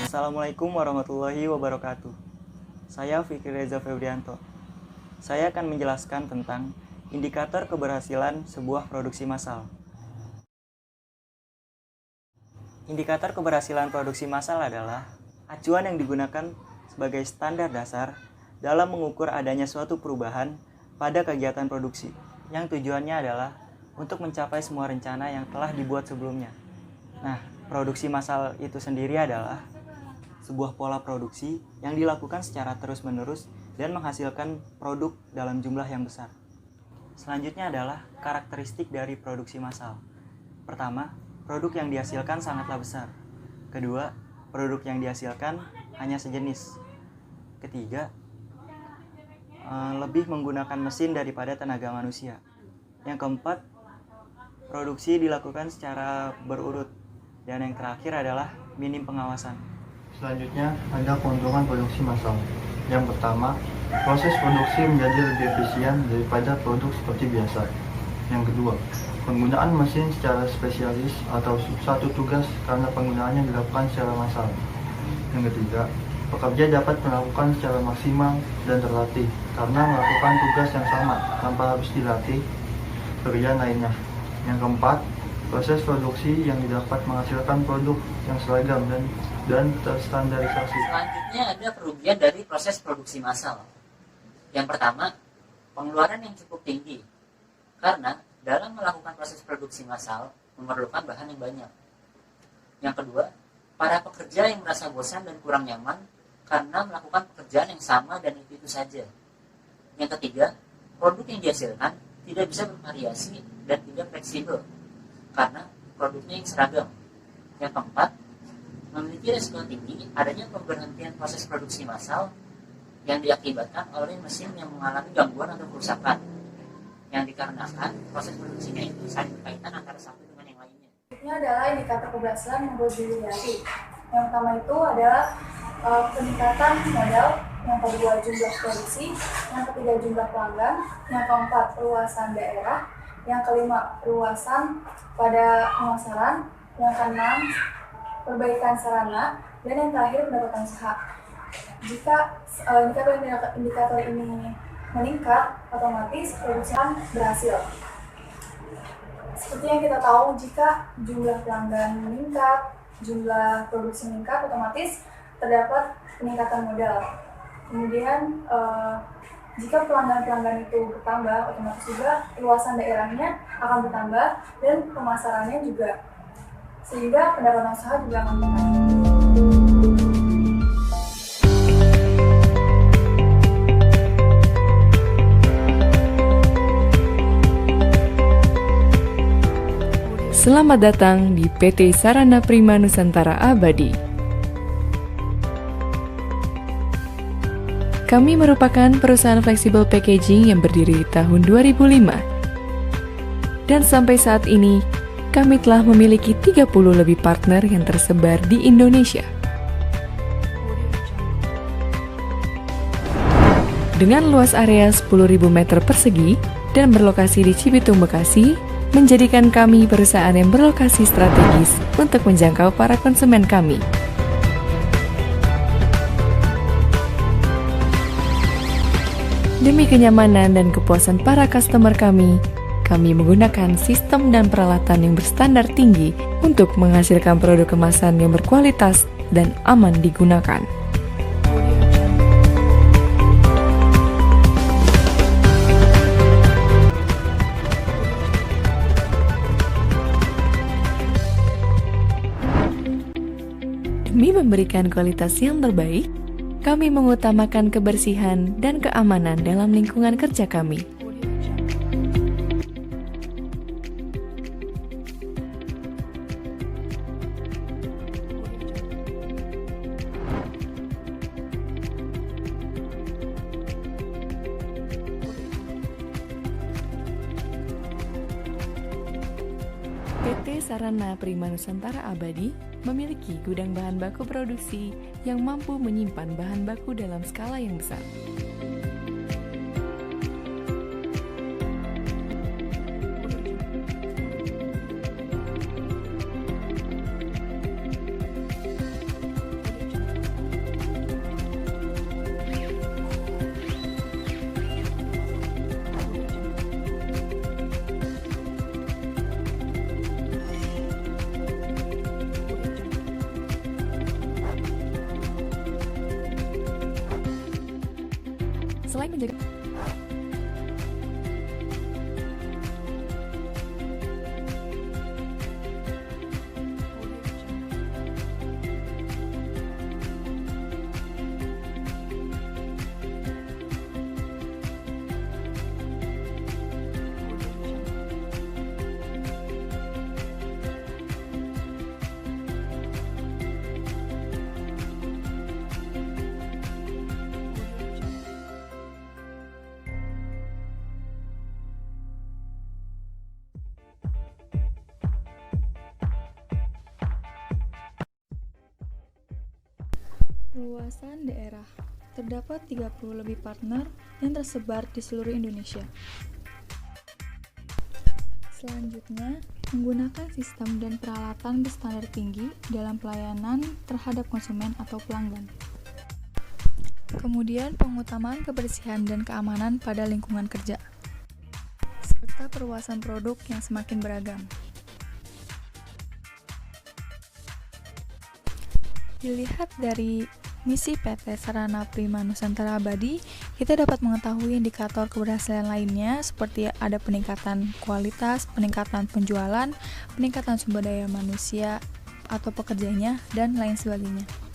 Assalamualaikum warahmatullahi wabarakatuh. Saya Fikri Reza Febrianto. Saya akan menjelaskan tentang indikator keberhasilan sebuah produksi massal. Indikator keberhasilan produksi massal adalah acuan yang digunakan sebagai standar dasar dalam mengukur adanya suatu perubahan pada kegiatan produksi, yang tujuannya adalah untuk mencapai semua rencana yang telah dibuat sebelumnya. Nah, produksi massal itu sendiri adalah sebuah pola produksi yang dilakukan secara terus-menerus dan menghasilkan produk dalam jumlah yang besar. Selanjutnya adalah karakteristik dari produksi massal. Pertama, produk yang dihasilkan sangatlah besar. Kedua, produk yang dihasilkan hanya sejenis. Ketiga, lebih menggunakan mesin daripada tenaga manusia. Yang keempat, produksi dilakukan secara berurut. Dan yang terakhir adalah minim pengawasan. Selanjutnya ada keuntungan produksi massal. Yang pertama, proses produksi menjadi lebih efisien daripada produk seperti biasa. Yang kedua, penggunaan mesin secara spesialis atau satu tugas karena penggunaannya dilakukan secara massal. Yang ketiga, pekerja dapat melakukan secara maksimal dan terlatih karena melakukan tugas yang sama tanpa harus dilatih pekerjaan lainnya. Yang keempat, proses produksi yang didapat menghasilkan produk yang seragam dan terstandarisasi. Selanjutnya ada kerugian dari proses produksi massal. Yang pertama, pengeluaran yang cukup tinggi. Karena dalam melakukan proses produksi massal memerlukan bahan yang banyak. Yang kedua, para pekerja yang merasa bosan dan kurang nyaman karena melakukan pekerjaan yang sama dan itu saja. Yang ketiga, produk yang dihasilkan tidak bisa bervariasi dan tidak fleksibel karena produknya yang seragam. Yang keempat, memiliki risiko tinggi adanya pemberhentian proses produksi massal yang diakibatkan oleh mesin yang mengalami gangguan atau kerusakan yang dikarenakan proses produksinya itu saling berkaitan antara satu dengan yang lainnya. Ini adalah indikator keberhasilan yang perlu dilihat. Yang pertama itu adalah peningkatan modal, yang kedua jumlah produksi, yang ketiga jumlah pelanggan, yang keempat perluasan daerah, yang kelima perluasan pada pemasaran, yang keenam perbaikan sarana, dan yang terakhir pendapatan usaha. Jika indikator ini meningkat, otomatis produksi akan berhasil. Seperti yang kita tahu, jika jumlah pelanggan meningkat, jumlah produksi meningkat, otomatis terdapat peningkatan modal. Kemudian jika pelanggan-pelanggan itu bertambah, otomatis juga luasan daerahnya akan bertambah dan pemasarannya juga, sehingga pendapatan usaha juga akan meningkat. Selamat datang di PT Sarana Prima Nusantara Abadi. Kami merupakan perusahaan flexible packaging yang berdiri tahun 2005. Dan sampai saat ini, kami telah memiliki 30 lebih partner yang tersebar di Indonesia. Dengan luas area 10.000 meter persegi dan berlokasi di Cibitung, Bekasi, menjadikan kami perusahaan yang berlokasi strategis untuk menjangkau para konsumen kami. Demi kenyamanan dan kepuasan para customer kami menggunakan sistem dan peralatan yang berstandar tinggi untuk menghasilkan produk kemasan yang berkualitas dan aman digunakan. Demi memberikan kualitas yang terbaik, kami mengutamakan kebersihan dan keamanan dalam lingkungan kerja kami. PT Sarana Prima Nusantara Abadi memiliki gudang bahan baku produksi yang mampu menyimpan bahan baku dalam skala yang besar. menjaga luasan daerah. Terdapat 30 lebih partner yang tersebar di seluruh Indonesia. Selanjutnya, menggunakan sistem dan peralatan berstandar tinggi dalam pelayanan terhadap konsumen atau pelanggan. Kemudian, pengutamaan kebersihan dan keamanan pada lingkungan kerja, serta perluasan produk yang semakin beragam. Dilihat dari misi PT Sarana Prima Nusantara Abadi, kita dapat mengetahui indikator keberhasilan lainnya seperti ada peningkatan kualitas, peningkatan penjualan, peningkatan sumber daya manusia atau pekerjanya, dan lain sebagainya.